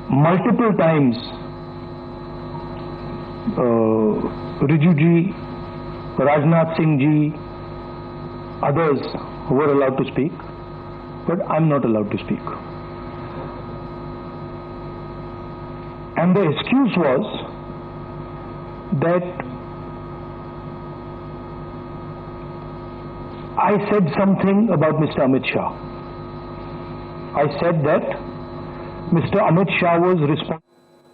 multiple times Riju ji, Rajnath Singh ji, others were allowed to speak, but I'm not allowed to speak. And the excuse was that I said something about Mr. Amit Shah. I said that Mr. Amit Shah was responsible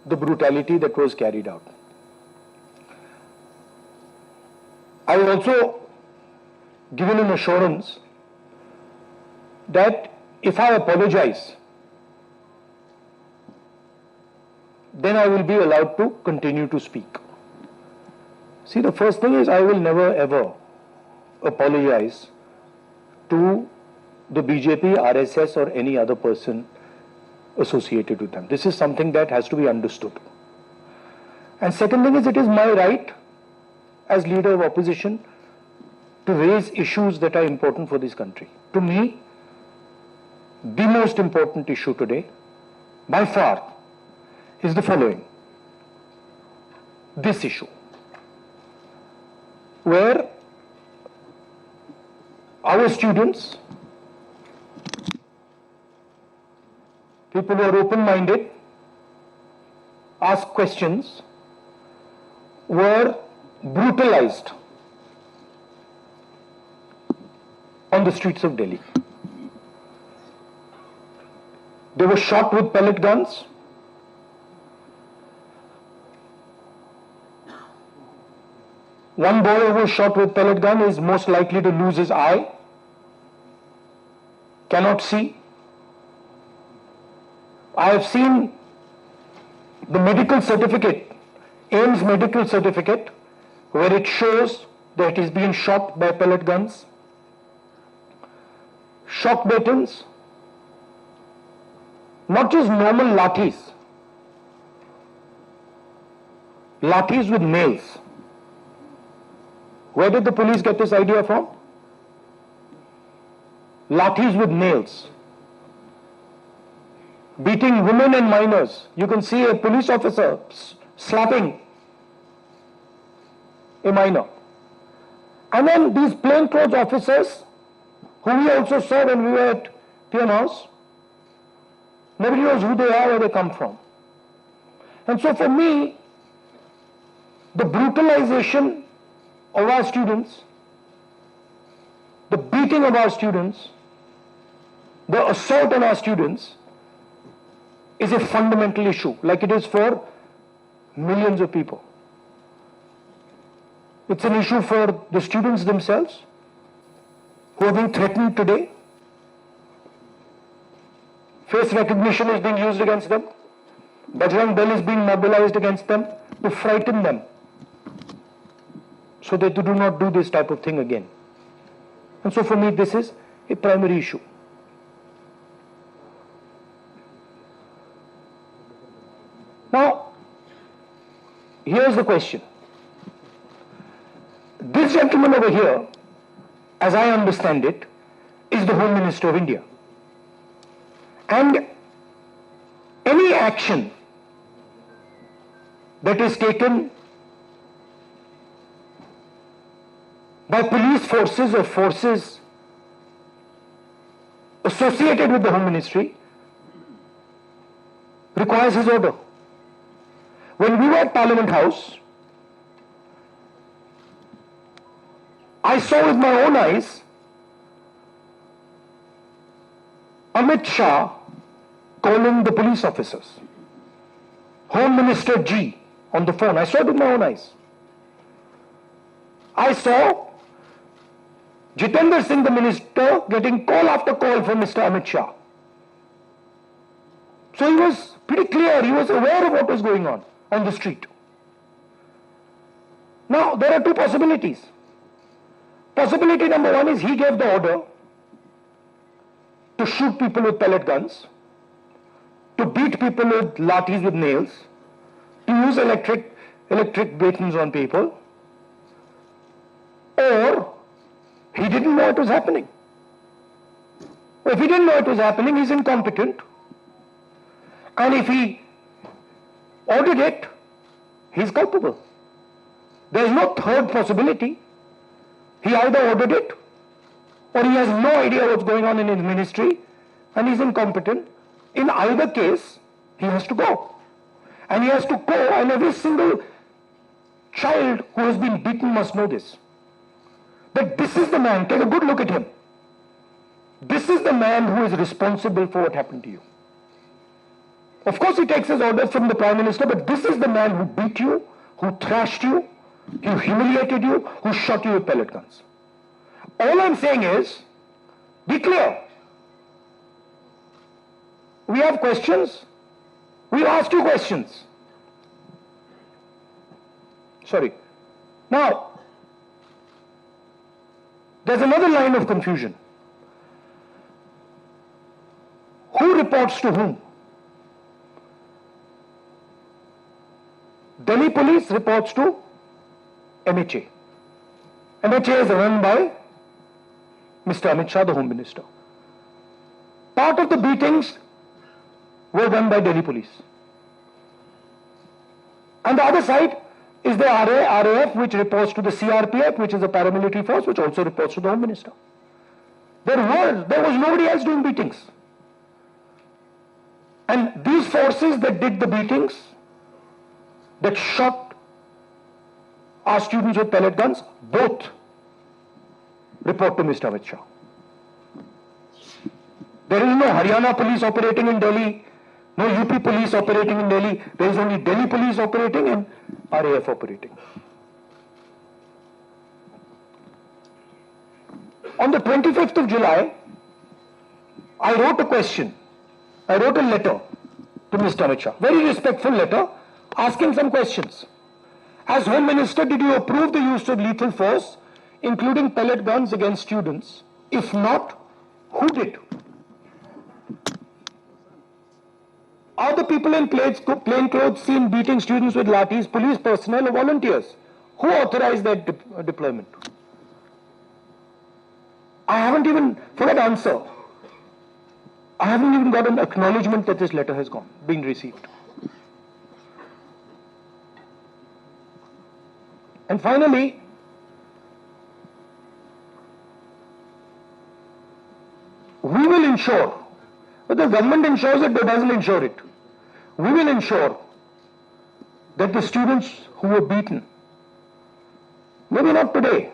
for the brutality that was carried out. I also given an assurance that if I apologize, then I will be allowed to continue to speak. See, the first thing is I will never ever apologize to the BJP, RSS or any other person associated with them. This is something that has to be understood. And second thing is, it is my right as leader of opposition to raise issues that are important for this country. To me, the most important issue today, by far, is the following. This issue, where our students, people who are open-minded, ask questions, were brutalized on the streets of Delhi. They were shot with pellet guns. One boy who was shot with pellet gun is most likely to lose his eye, cannot see. I have seen the medical certificate, AIMS medical certificate, where it shows that he's been shot by pellet guns. Shock batons, not just normal lathis, lathis with nails. Where did the police get this idea from? Lathis with nails. Beating women and minors. You can see a police officer slapping a minor. And then these plainclothes officers, who we also saw when we were at PM House, nobody knows who they are or where they come from. And so for me, the brutalization of our students, the beating of our students, the assault on our students is a fundamental issue, like it is for millions of people. It's an issue for the students themselves who are being threatened today. Face recognition is being used against them. Bajrang Dal is being mobilized against them to frighten them so that they do not do this type of thing again. And so for me, this is a primary issue. Now, here's the question. This gentleman over here, as I understand it, is the Home Minister of India. And any action that is taken by police forces or forces associated with the Home Ministry requires his order. When we were at Parliament House, I saw with my own eyes Amit Shah calling the police officers, Home Minister G, on the phone. I saw it with my own eyes. I saw Jitendra Singh, the minister, getting call after call from Mr. Amit Shah. So he was pretty clear, he was aware of what was going on the street. Now, there are two possibilities. Possibility number one is he gave the order to shoot people with pellet guns, to beat people with lathis with nails, to use electric batons on people, or he didn't know it was happening. If he didn't know it was happening, he's incompetent. And if he ordered it, he's culpable. There is no third possibility. He either ordered it, or he has no idea what's going on in his ministry, and he's incompetent. In either case, he has to go. And he has to go, and every single child who has been beaten must know this. That this is the man, take a good look at him. This is the man who is responsible for what happened to you. Of course, he takes his orders from the Prime Minister, but this is the man who beat you, who thrashed you, who humiliated you, who shot you with pellet guns. All I'm saying is, be clear. We have questions. We'll ask you questions. Sorry. Now, there's another line of confusion. Who reports to whom? Delhi police reports to MHA. MHA is run by Mr. Amit Shah, the Home Minister. Part of the beatings were done by Delhi police. And the other side is the RAF, which reports to the CRPF, which is a paramilitary force, which also reports to the Home Minister. There was nobody else doing beatings. And these forces that did the beatings, that shot our students with pellet guns, both report to Mr. Amit Shah. There is no Haryana police operating in Delhi, no UP police operating in Delhi. There is only Delhi police operating and RAF operating. On the 25th of July, I wrote a question. I wrote a letter to Mr. Amit Shah, very respectful letter, asking some questions. As Home Minister, did you approve the use of lethal force, including pellet guns against students? If not, who did? Are the people in plain clothes seen beating students with lathis, police personnel or volunteers? Who authorized that deployment? I haven't even, for that answer, I haven't even got an acknowledgement that this letter has been received. And finally, we will ensure, but the government ensures it, but doesn't ensure it. We will ensure that the students who were beaten, maybe not today,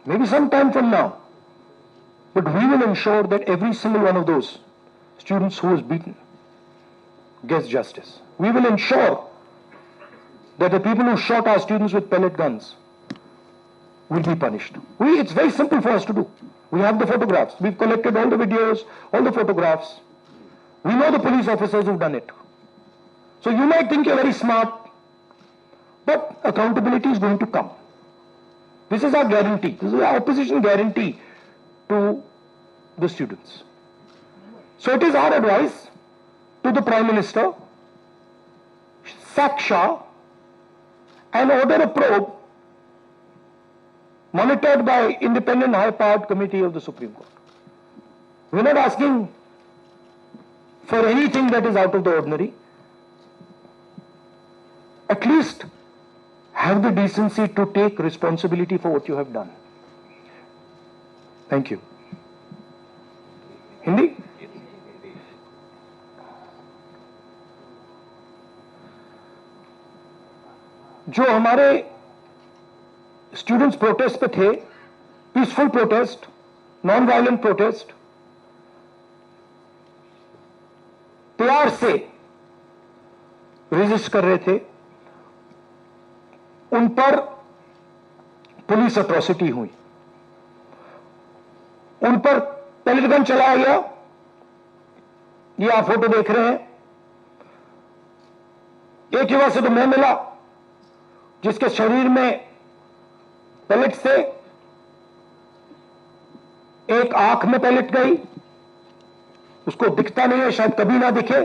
maybe some time from now, but we will ensure that every single one of those students who was beaten gets justice. We will ensure that the people who shot our students with pellet guns will be punished. It's very simple for us to do. We have the photographs. We've collected all the videos, all the photographs. We know the police officers who've done it. So you might think you're very smart, but accountability is going to come. This is our guarantee. This is our opposition guarantee to the students. So it is our advice to the Prime Minister, sack Shah and order a probe monitored by independent high-powered committee of the Supreme Court. We're not asking for anything that is out of the ordinary. At least have the decency to take responsibility for what you have done. Thank you. Hindi? जो हमारे students protest पे थे, peaceful protest, non violent protest, प्यार से resist कर रहे थे, उन पर पुलिस अट्रॉसिटी हुई, उन पर पेलेट गन चलाया गया। ये आप फोटो देख रहे हैं। एक युवा से तो मैं मिला जिसके शरीर में पेलेट से एक आंख में पेलेट गई, उसको दिखता नहीं है, शायद कभी ना दिखे।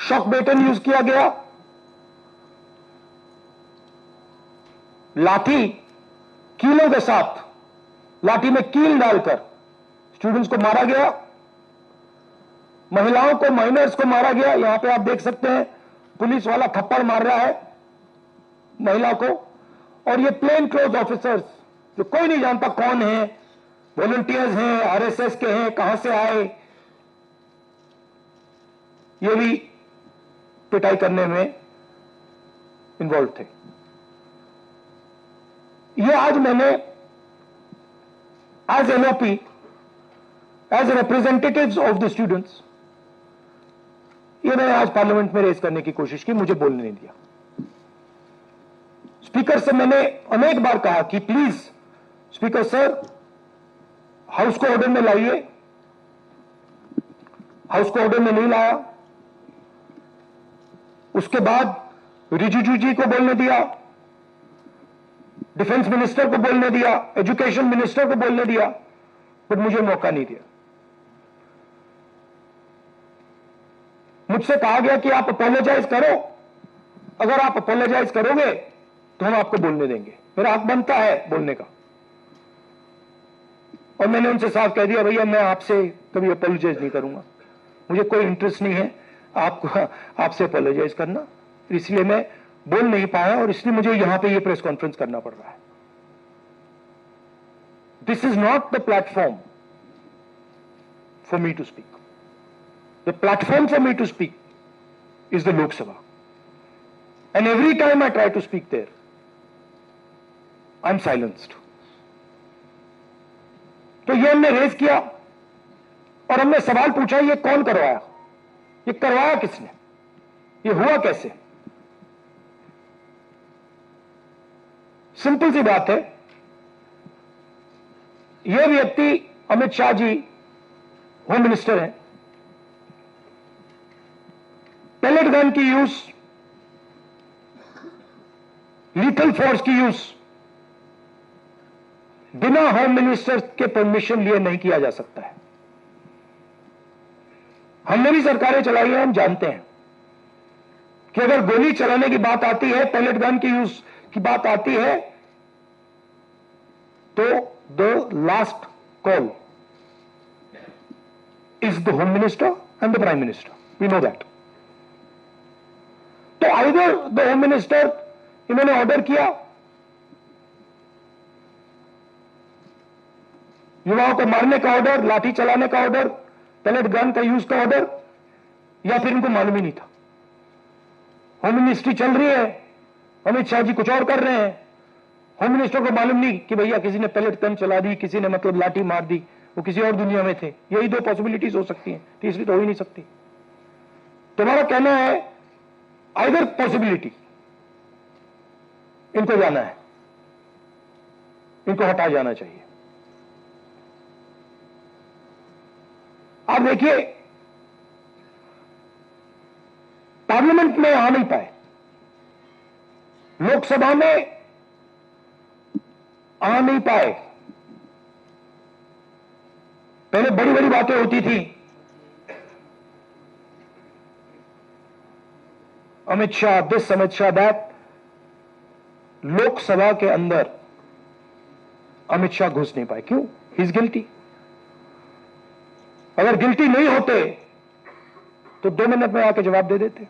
शॉक बेटन यूज किया गया, लाठी कीलों के साथ, लाठी में कील डालकर स्टूडेंट्स को मारा गया। महिलाओं को, माइनर्स को मारा गया। यहां पे आप देख सकते हैं पुलिस वाला थप्पड़ मार रहा है महिला को, और ये प्लेन क्लोथ ऑफिसर्स जो कोई नहीं जानता कौन है, वॉलंटियर्स हैं, आरएसएस के हैं, कहां से आए, ये भी पिटाई करने में इन्वॉल्व थे। ये आज मैंने as LOP, as representatives of the students, ये मैंने आज पार्लियामेंट में रेज करने की कोशिश की, मुझे बोलने नहीं दिया। स्पीकर से मैंने अनेक बार कहा कि प्लीज स्पीकर सर, हाउस को ऑर्डर में लाइए। हाउस को ऑर्डर में नहीं लाया। उसके बाद रिजिजू जी को बोलने दिया, डिफेंस मिनिस्टर को बोलने दिया, एजुकेशन मिनिस्टर को बोलने दिया, बट मुझे मौका नहीं दिया। मुझसे कहा गया कि आप अपोलोजाइज करो, अगर आप अपोलोजाइज करोगे तो हम आपको बोलने देंगे। मेरा हक बनता है बोलने का, और मैंने उनसे साफ कह दिया, भैया मैं आपसे कभी अपोलोजाइज नहीं करूंगा, मुझे कोई इंटरेस्ट नहीं है आपसे अपोलोजाइज करना, इसलिए मैं बोल नहीं पाया, और इसलिए मुझे यहां पे ये प्रेस कॉन्फ्रेंस करना पड़ रहा है। This is not the platform for me to speak. The platform for me to speak is the Lok Sabha, and every time I try to speak there, I am silenced. तो ये हमने रेज किया, और हमने सवाल पूछा, ये कौन करवाया, ये करवाया किसने, ये हुआ कैसे। सिंपल सी बात है, यह व्यक्ति अमित शाह जी होम मिनिस्टर हैं, पैलेट गन की यूज, लीथल फोर्स की यूज बिना होम मिनिस्टर के परमिशन लिए नहीं किया जा सकता है। हमने भी सरकारें चलाई हैं, हम जानते हैं कि अगर गोली चलाने की बात आती है, पैलेट गन की यूज की बात आती है, तो the last call is the home minister and the prime minister, we know that. तो आइदर द होम मिनिस्टर, इन्होंने ऑर्डर किया युवाओं को मारने का ऑर्डर, लाठी चलाने का ऑर्डर, पैलेट गन का यूज का ऑर्डर, या फिर इनको मालूम ही नहीं था। होम मिनिस्ट्री चल रही है, अमित शाह जी कुछ और कर रहे हैं, होम मिनिस्टर को मालूम नहीं कि भैया किसी ने पैलेट गन चला दी, किसी ने मतलब लाठी मार दी, वो किसी और दुनिया में थे। यही दो पॉसिबिलिटीज हो सकती हैं, तीसरी तो हो ही नहीं सकती। तुम्हारा कहना है आइदर पॉसिबिलिटी, इनको जाना है, इनको हटा जाना चाहिए। आप देखिए, पार्लियामेंट में आ नहीं पाए, लोकसभा में आ नहीं पाए। पहले बड़ी बड़ी बातें होती थी, अमित शाह दिस, अमित शाह दैट। लोकसभा के अंदर अमित शाह घुस नहीं पाए, क्यों? He is guilty. अगर गिल्टी नहीं होते तो 2 मिनट में आके जवाब दे देते।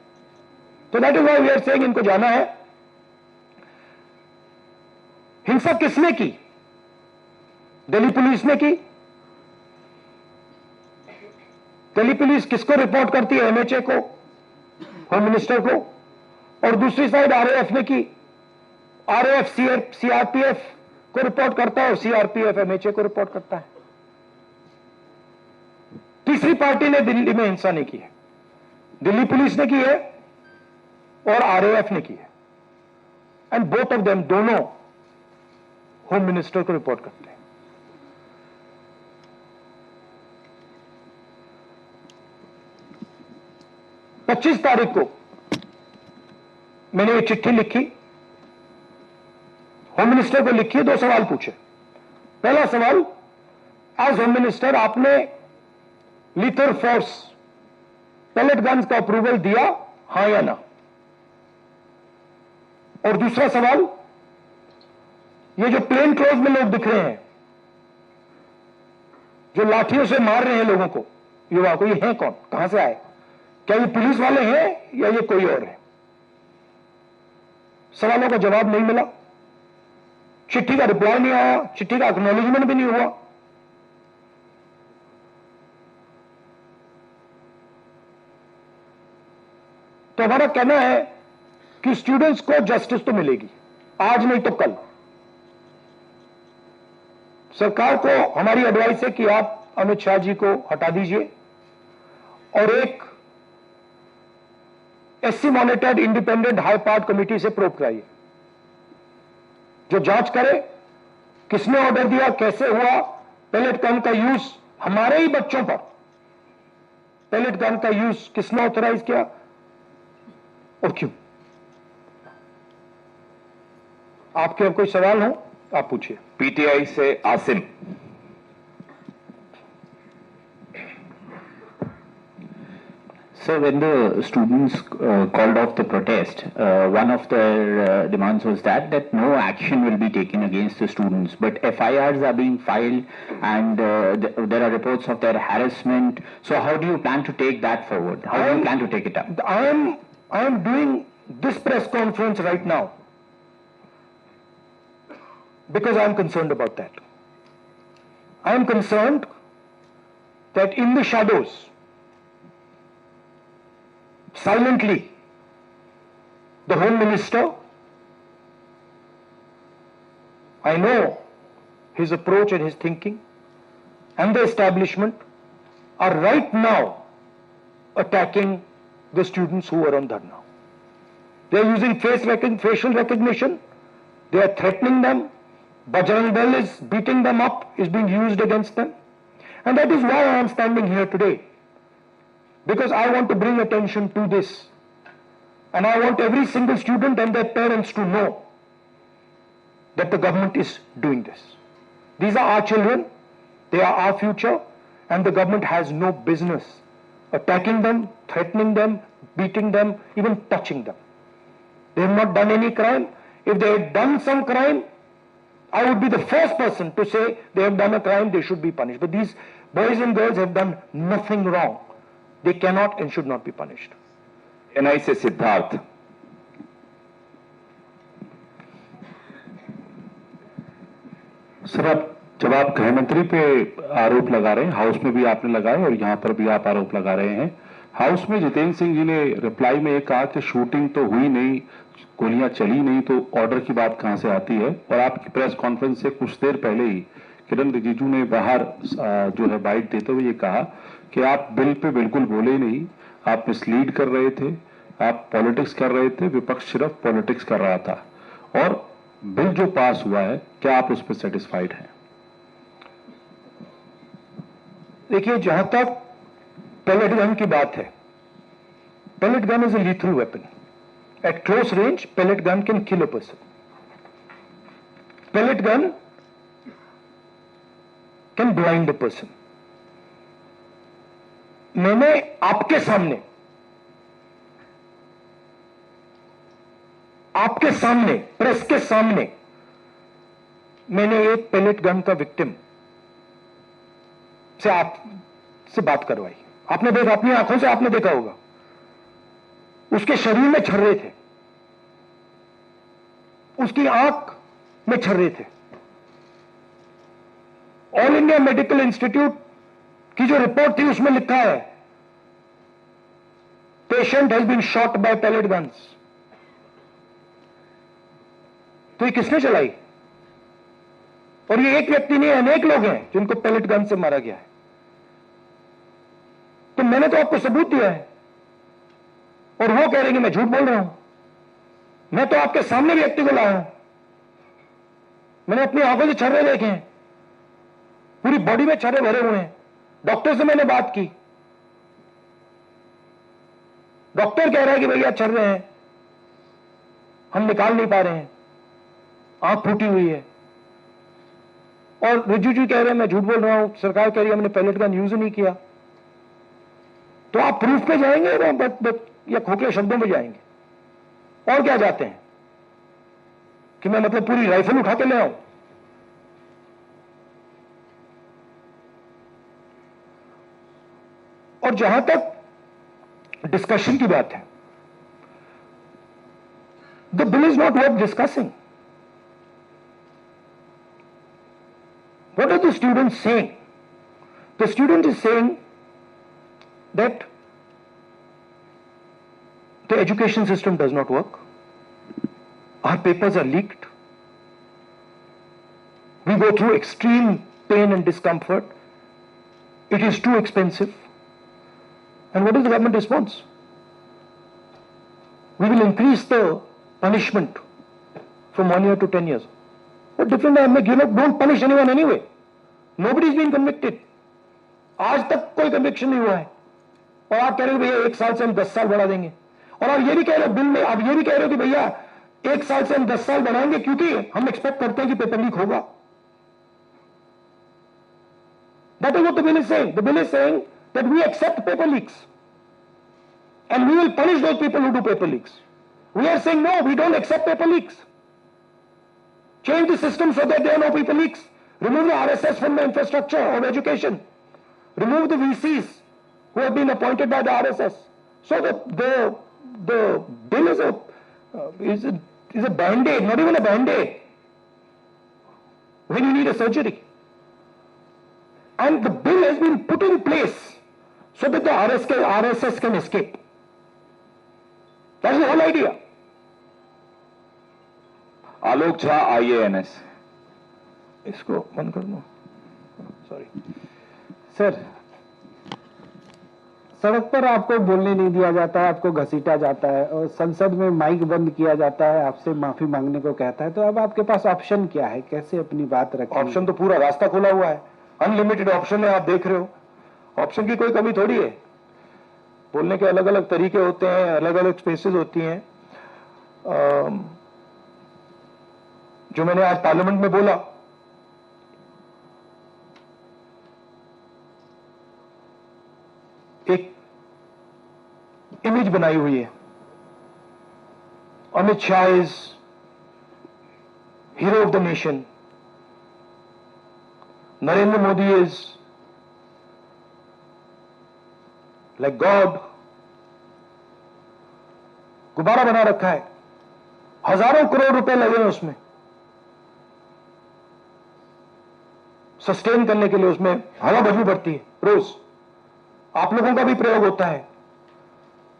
तो that is why we are saying इनको जाना है। हिंसा किसने की? दिल्ली पुलिस ने की। दिल्ली पुलिस किसको रिपोर्ट करती है? एमएचए को, होम मिनिस्टर को। और दूसरी साइड आरएएफ ने की। आरएएफ सीआरपीएफ को रिपोर्ट करता है और सीआरपीएफ एमएचए को रिपोर्ट करता है। तीसरी पार्टी ने दिल्ली में हिंसा नहीं की है, दिल्ली पुलिस ने की है और आरएएफ ने की है। एंड बोथ ऑफ देम, दोनों होम मिनिस्टर को रिपोर्ट करते हैं। पच्चीस तारीख को मैंने ये चिट्ठी लिखी, होम मिनिस्टर को लिखी, 2 सवाल पूछे। पहला सवाल, एज होम मिनिस्टर आपने लीथल फोर्स पैलेट गन्स का अप्रूवल दिया, हां या ना? और दूसरा सवाल, ये जो प्लेन क्लोज में लोग दिख रहे हैं, जो लाठियों से मार रहे हैं लोगों को, युवा को, ये हैं कौन, कहां से आए, क्या ये पुलिस वाले हैं या ये कोई और है? सवालों का जवाब नहीं मिला, चिट्ठी का रिप्लाई नहीं आया, चिट्ठी का एक्नॉलेजमेंट भी नहीं हुआ। तो हमारा कहना है कि स्टूडेंट्स को जस्टिस तो मिलेगी, आज नहीं तो कल। सरकार को हमारी एडवाइस है कि आप अमित शाह जी को हटा दीजिए और एक SC monitored independent high part committee से प्रोब कराइए, जो जांच करे किसने ऑर्डर दिया, कैसे हुआ, पेलेट गन का यूज हमारे ही बच्चों पर, पेलेट गन का यूज किसने ऑथराइज किया और क्यों। आपके अब कोई सवाल हो आप पूछिए। पीटीआई से Asim. So when the students called off the protest, one of their demands was that no action will be taken against the students, but FIRs are being filed and there are reports of their harassment. So how do you plan to take that forward? How do you plan to take it up? I am doing this press conference right now because I am concerned about that. I am concerned that in the shadows, silently, the Home Minister, I know his approach and his thinking, and the establishment are right now attacking the students who are on dharna. They are using facial recognition, they are threatening them, Bajrang Dal is beating them up, is being used against them. And that is why I am standing here today. Because I want to bring attention to this. And I want every single student and their parents to know that the government is doing this. These are our children, they are our future, and the government has no business attacking them, threatening them, beating them, even touching them. They have not done any crime. If they had done some crime, I would be the first person to say they have done a crime, they should be punished. But these boys and girls have done nothing wrong. They cannot and should not be punished. NI से Siddharth. Sir, जब आप गृह मंत्री पे आरोप लगा रहे हैं, हाउस में भी आपने लगाए और यहां पर भी आप आरोप लगा रहे हैं। हाउस में जितेंद्र सिंह जी ने रिप्लाई में कहा कि शूटिंग तो हुई नहीं, गोलियां चली नहीं, तो ऑर्डर की बात कहां से आती है। और आपकी प्रेस कॉन्फ्रेंस से कुछ देर पहले ही किरण रिजिजू ने बाहर जो है बाइट देते हुए ये कहा कि आप बिल पे बिल्कुल बोले ही नहीं, आप मिसलीड कर रहे थे, आप पॉलिटिक्स कर रहे थे, विपक्ष सिर्फ पॉलिटिक्स कर रहा था। और बिल जो पास हुआ है, क्या आप उस पर सेटिस्फाइड हैं? देखिए, जहां तक पेलेट गन की बात है, pellet gun is a lethal weapon. At close range, pellet gun can kill a person. Pellet gun can blind a person. मैंने आपके सामने प्रेस के सामने मैंने एक पेलेट गन का विक्टिम से आपसे बात करवाई. आपने देखा, अपनी आंखों से आपने देखा होगा, उसके शरीर में छर्रे थे, उसकी आंख में छर्रे थे. ऑल इंडिया मेडिकल इंस्टीट्यूट की जो रिपोर्ट थी उसमें लिखा है, patient has been shot by pellet guns. तो ये किसने चलाई? और ये एक व्यक्ति नहीं, अनेक लोग हैं जिनको पेलेट गन से मारा गया है. तो मैंने तो आपको सबूत दिया है और वो कह रहे हैं कि मैं झूठ बोल रहा हूं. मैं तो आपके सामने व्यक्ति को लाया हूं, मैंने अपनी आंखों से छर्रे देखे हैं, पूरी बॉडी में छर्रे भरे हुए हैं. डॉक्टर से मैंने बात की, डॉक्टर कह रहा है कि भैया छर्रे हैं, हम निकाल नहीं पा रहे हैं, आंख फूटी हुई है. और रिजिजू कह रहे हैं मैं झूठ बोल रहा हूं, सरकार कह रही है हमने पेलेट गन यूज नहीं किया. तो आप प्रूफ पे जाएंगे बट या खोखले शब्दों पे जाएंगे? और क्या जाते हैं कि मैं मतलब पूरी राइफल उठा के ले आऊं? और जहां तक डिस्कशन की बात है, the bill is not worth discussing. What are the students saying? The student is saying that the education system does not work. Our papers are leaked. We go through extreme pain and discomfort. It is too expensive. And what is the government response? We will increase the punishment from 1 year to 10 years. What difference I make? You know, don't punish anyone anyway. Nobody is being convicted. आज तक कोई conviction नहीं हुआ है. और आप कह रहे हो भैया 1 साल से हम 10 साल बढ़ा देंगे. और आप ये भी कह रहे हो बिल में, आप ये भी कह रहे हो कि भैया 1 साल से हम 10 साल बढ़ाएंगे क्योंकि हम एक्सपेक्ट करते हैं कि पेपर लीक होगा. That is what the bill is saying. The bill is saying that we accept paper leaks. And we will punish those people who do paper leaks. We are saying no, we don't accept paper leaks. Change the system so that there are no paper leaks. Remove the RSS from the infrastructure of education. Remove the VCs who have been appointed by the RSS. So the bill is a band-aid, not even a band-aid, when you need a surgery. And the bill has been put in place so that the RSS can escape. That's the whole idea. Alok Jha IANS. इसको बंद कर दो. Sorry sir, सड़क पर आपको बोलने नहीं दिया जाता है, आपको घसीटा जाता है और संसद में माइक बंद किया जाता है, आपसे माफी मांगने को कहता है. तो अब आपके पास ऑप्शन क्या है, कैसे अपनी बात रखें? ऑप्शन तो पूरा रास्ता खुला हुआ है, अनलिमिटेड ऑप्शन है. आप देख रहे हो, ऑप्शन की कोई कमी थोड़ी है. बोलने के अलग अलग तरीके होते हैं, अलग अलग स्पेसेस होती हैं. जो मैंने आज पार्लियामेंट में बोला, एक इमेज बनाई हुई है. Amit Shah is hero of the nation. Narendra Modi is like God. गुब्बारा बना रखा है, हजारों करोड़ रुपए लगे हैं उसमें सस्टेन करने के लिए. उसमें हवा भरनी पड़ती है रोज. आप लोगों का भी प्रयोग होता है,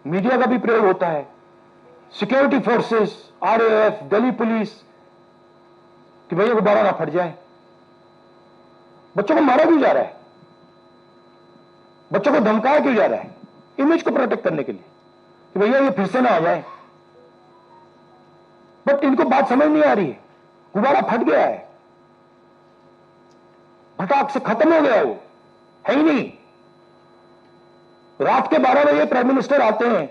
मीडिया का भी प्रयोग होता है, security forces, RAF, Delhi police, कि भैया गुब्बारा ना फट जाए. बच्चों को मारा क्यों जा रहा है? बच्चों को धमकाया क्यों जा रहा है? इमेज को प्रोटेक्ट करने के लिए कि भैया ये फिर से ना आ जाए. बट इनको बात समझ नहीं आ रही है. गुब्बारा फट गया है, फटाक से खत्म हो गया, वो है ही नहीं. रात के 12 बजे प्राइम मिनिस्टर आते हैं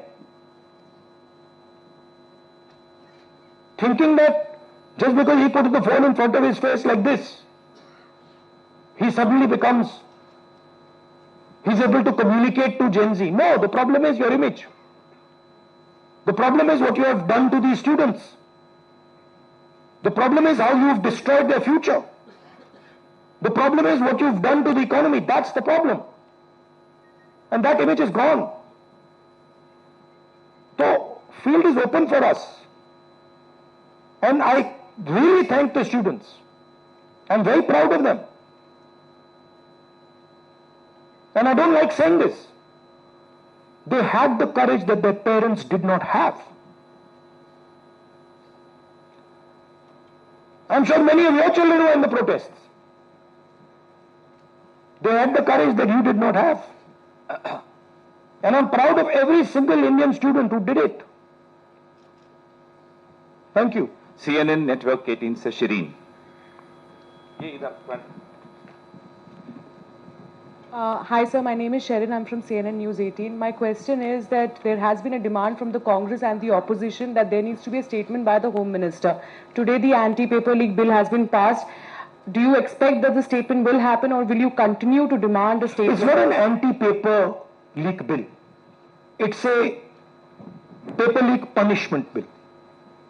thinking that just because he put the phone in front of his face like this, he suddenly becomes, he's able to communicate to Gen Z. No, the problem is your image. The problem is what you have done to these students. The problem is how you've destroyed their future. The problem is what you've done to the economy. That's the problem. And that image is gone. So, field is open for us. And I really thank the students. I'm very proud of them. And I don't like saying this. They had the courage that their parents did not have. I'm sure many of your children were in the protests. They had the courage that you did not have. And I'm proud of every single Indian student who did it. Thank you. CNN Network 18 से शिरीन. ये इधर front. Hi sir, my name is Sharon. I'm from CNN News 18. My question is that there has been a demand from the Congress and the opposition that there needs to be a statement by the Home Minister. Today the anti-paper leak bill has been passed. Do you expect that the statement will happen, or will you continue to demand a statement? It's not an anti-paper leak bill. It's a paper leak punishment bill.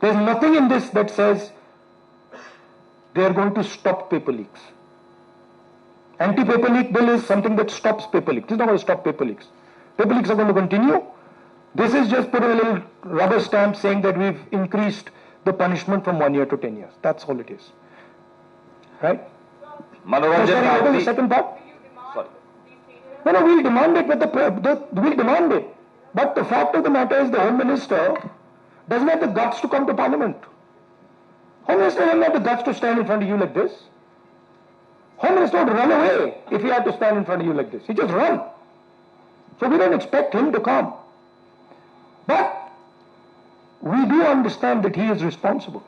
There's nothing in this that says they are going to stop paper leaks. Anti-paper leak bill is something that stops paper leaks. This is not going to stop paper leaks. Paper leaks are going to continue. This is just putting a little rubber stamp saying that we've increased the punishment from 1 year to 10 years. That's all it is. Right? Manoranjan The Bharti second part? Sorry. No, we'll demand it, we'll demand it. But the fact of the matter is the Home Minister doesn't have the guts to come to Parliament. Home Minister doesn't have the guts to stand in front of you like this. Home Minister would run away if he had to stand in front of you like this. He just run. So we don't expect him to come. But we do understand that he is responsible.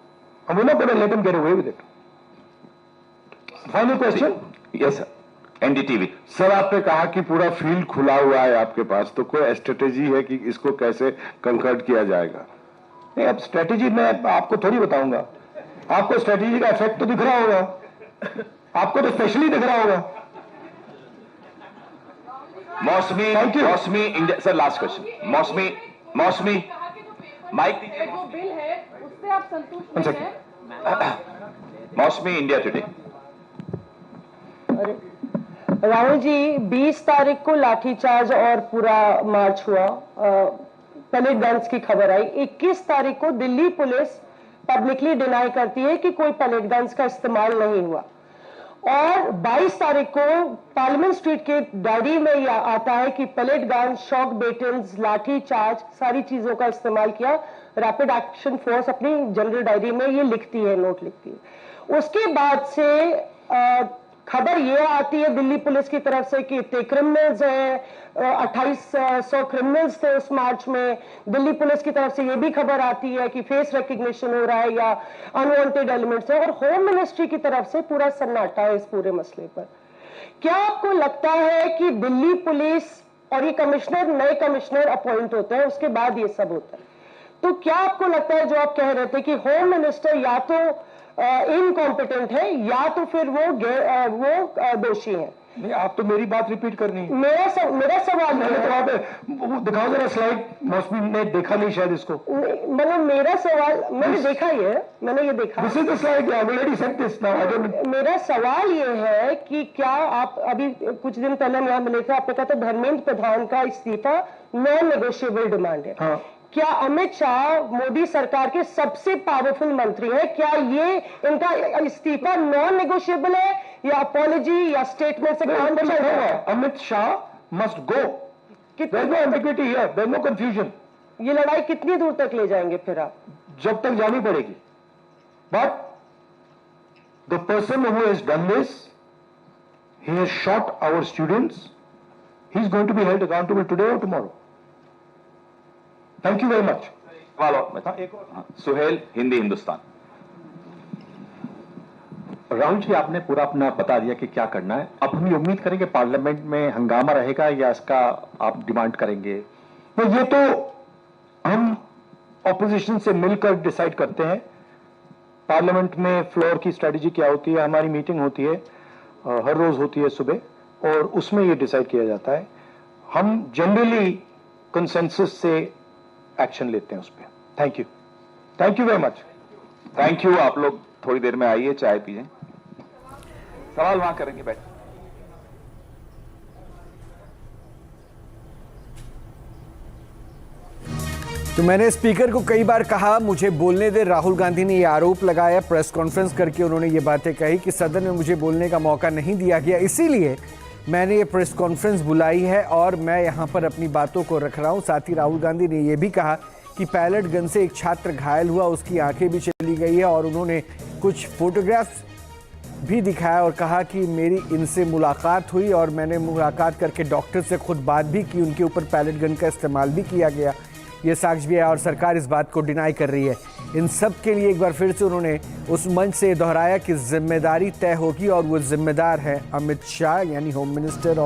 And we're not going to let him get away with it. Final question? Yes, sir. NDTV. Sir आपने कहा कि पूरा field खुला हुआ है आपके पास, तो कोई स्ट्रेटेजी है कि इसको कैसे कंकर्ड किया जाएगा? नहीं, अब स्ट्रेटेजी मैं आपको थोड़ी बताऊंगा. आपको स्ट्रेटेजी का इफेक्ट तो दिख रहा होगा, आपको तो स्पेशली दिख रहा होगा. मौसमी इंडिया सर, लास्ट क्वेश्चन. मौसमी माइक दीजिए. जो बिल है उससे आप संतुष्ट नहीं हैं? मौसमी इंडिया टुडे. राहुल जी, 20 तारीख को लाठीचार्ज और पूरा मार्च हुआ, पैलेट गन्स की खबर आई. 21 तारीख को दिल्ली पुलिस पब्लिकली डिनाई करती है कि कोई पैलेट गन्स का इस्तेमाल नहीं हुआ. और 22 तारीख को पार्लियामेंट स्ट्रीट के डायरी में यह आता है कि पैलेट गन्स, शॉक बेटन्स, लाठी चार्ज, सारी चीजों का इस्तेमाल किया. रैपिड एक्शन फोर्स अपनी जनरल डायरी में ये लिखती है, नोट लिखती है. उसके बाद से खबर ये आती है दिल्ली पुलिस की तरफ से कि इतने क्रिमिनल्स हैं, 2800 क्रिमिनल्स थे उस मार्च में. दिल्ली पुलिस की तरफ से ये भी खबर आती है कि फेस रिकग्निशन हो रहा है या अनवांटेड एलिमेंट्स है. और होम मिनिस्ट्री की तरफ से पूरा सन्नाटा है इस पूरे मसले पर. क्या आपको लगता है कि दिल्ली पुलिस और ये कमिश्नर, नए कमिश्नर अपॉइंट होते हैं, उसके बाद ये सब होता है, तो क्या आपको लगता है जो आप कह रहे थे कि होम मिनिस्टर या तो इनकॉम्पिटेंट है या तो फिर वो दोषी है? नहीं, आप तो मेरी बात रिपीट करनी है. मेरा सवाल मैंने तो आप दिखाओ जरा स्लाइड. मौसमी ने देखा नहीं शायद इसको. मतलब मेरा सवाल, मैंने देखा ये, मैंने ये देखा. This is the slide. I already said this now. I don't. मेरा सवाल ये है कि क्या आप अभी कुछ दिन पहले मैं मिले थे, आपने कहा था धर्मेंद्र प्रधान का इस्तीफा नॉन नेगोशिएबल डिमांड है. हाँ. क्या अमित शाह मोदी सरकार के सबसे पावरफुल मंत्री हैं, क्या ये इनका इस्तीफा नॉन नेगोशिएबल है या अपॉलॉजी या स्टेटमेंट से काम चल रहा है? Amit Shah must go. There is no ambiguity here, there is no confusion. ये लड़ाई कितनी दूर तक ले जाएंगे फिर आप? जब तक जानी पड़ेगी. But the person who has done this, he has shot our students, he is going to be held accountable today और tomorrow. Thank you very much. Suhail, Hindi Hindustan. Rahul ji, आपने पूरा अपना बता दिया कि क्या करना है. अब हम ये उम्मीद करेंगे पार्लियामेंट में हंगामा रहेगा या इसका आप डिमांड करेंगे? तो ये तो हम ऑपोजिशन से मिलकर डिसाइड करते हैं. पार्लियामेंट में फ्लोर की स्ट्रेटजी क्या होती है, हमारी मीटिंग होती है, हर रोज होती है सुबह, और उसमें ये डिसाइड किया जाता है. हम जनरली कंसेंसस से एक्शन लेते हैं उस पर. Thank you very much. Thank you. आप लोग थोड़ी देर में आइए, चाय पिए. सवाल वहां करेंगे, बैठ. तो मैंने स्पीकर को कई बार कहा मुझे बोलने दे. राहुल गांधी ने यह आरोप लगाया, प्रेस कॉन्फ्रेंस करके उन्होंने ये बातें कही कि सदन में मुझे बोलने का मौका नहीं दिया गया, इसीलिए मैंने ये प्रेस कॉन्फ्रेंस बुलाई है और मैं यहाँ पर अपनी बातों को रख रहा हूँ. साथ ही राहुल गांधी ने यह भी कहा कि पैलेट गन से एक छात्र घायल हुआ, उसकी आंखें भी चली गई है, और उन्होंने कुछ फोटोग्राफ्स भी दिखाया और कहा कि मेरी इनसे मुलाकात हुई और मैंने मुलाकात करके डॉक्टर से खुद बात भी की, उनके ऊपर पैलेट गन का इस्तेमाल भी किया गया, ये साक्ष्य भी है, और सरकार इस बात को डिनाई कर रही है. इन सब के लिए एक बार फिर से उन्होंने उस मंच से दोहराया कि जिम्मेदारी तय होगी और वो जिम्मेदार है अमित शाह, यानी होम मिनिस्टर